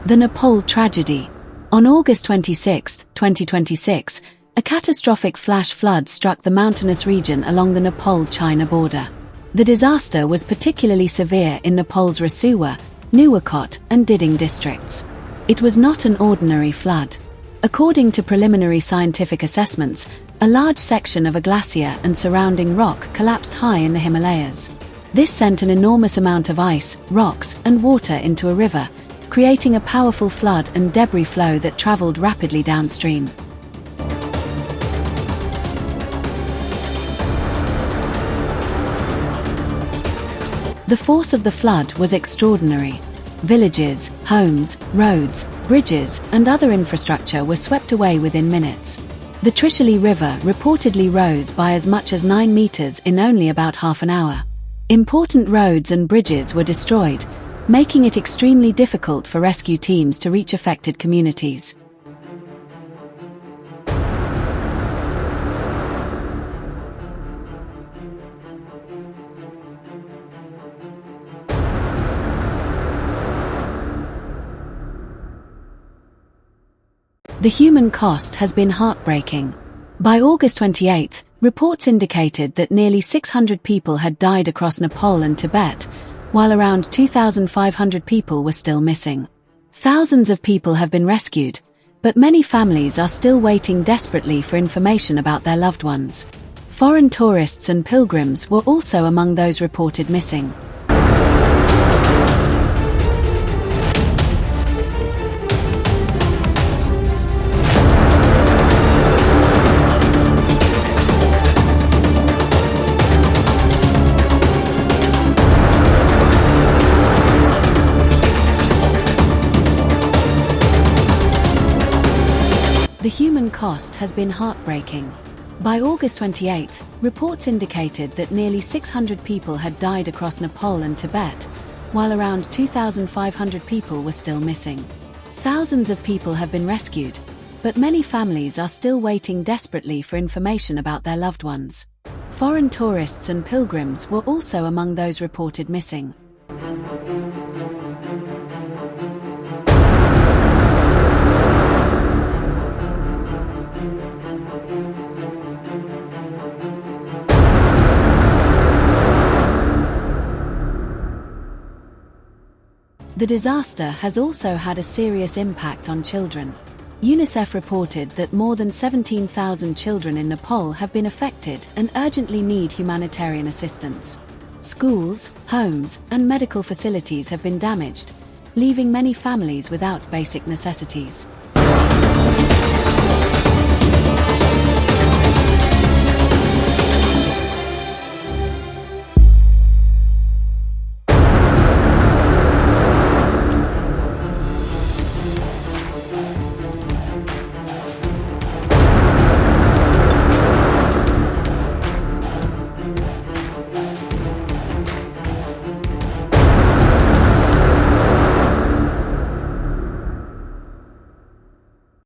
The Nepal tragedy. On August 26, 2026, a catastrophic flash flood struck the mountainous region along the Nepal-China border. The disaster was particularly severe in Nepal's Rasuwa, Nuwakot and Dhading districts. It was not an ordinary flood. According to preliminary scientific assessments, a large section of a glacier and surrounding rock collapsed high in the Himalayas. This sent an enormous amount of ice, rocks, and water into a river, creating a powerful flood and debris flow that traveled rapidly downstream. The force of the flood was extraordinary. Villages, homes, roads, bridges, and other infrastructure were swept away within minutes. The Trishuli River reportedly rose by as much as 9 meters in only about half an hour. Important roads and bridges were destroyed, making it extremely difficult for rescue teams to reach affected communities. The human cost has been heartbreaking. By August 28, reports indicated that nearly 600 people had died across Nepal and Tibet, while around 2,500 people were still missing. Thousands of people have been rescued, but many families are still waiting desperately for information about their loved ones. Foreign tourists and pilgrims were also among those reported missing. The human cost has been heartbreaking. By August 28, reports indicated that nearly 600 people had died across Nepal and Tibet, while around 2,500 people were still missing. Thousands of people have been rescued, but many families are still waiting desperately for information about their loved ones. Foreign tourists and pilgrims were also among those reported missing. The disaster has also had a serious impact on children. UNICEF reported that more than 17,000 children in Nepal have been affected and urgently need humanitarian assistance. Schools, homes, and medical facilities have been damaged, leaving many families without basic necessities.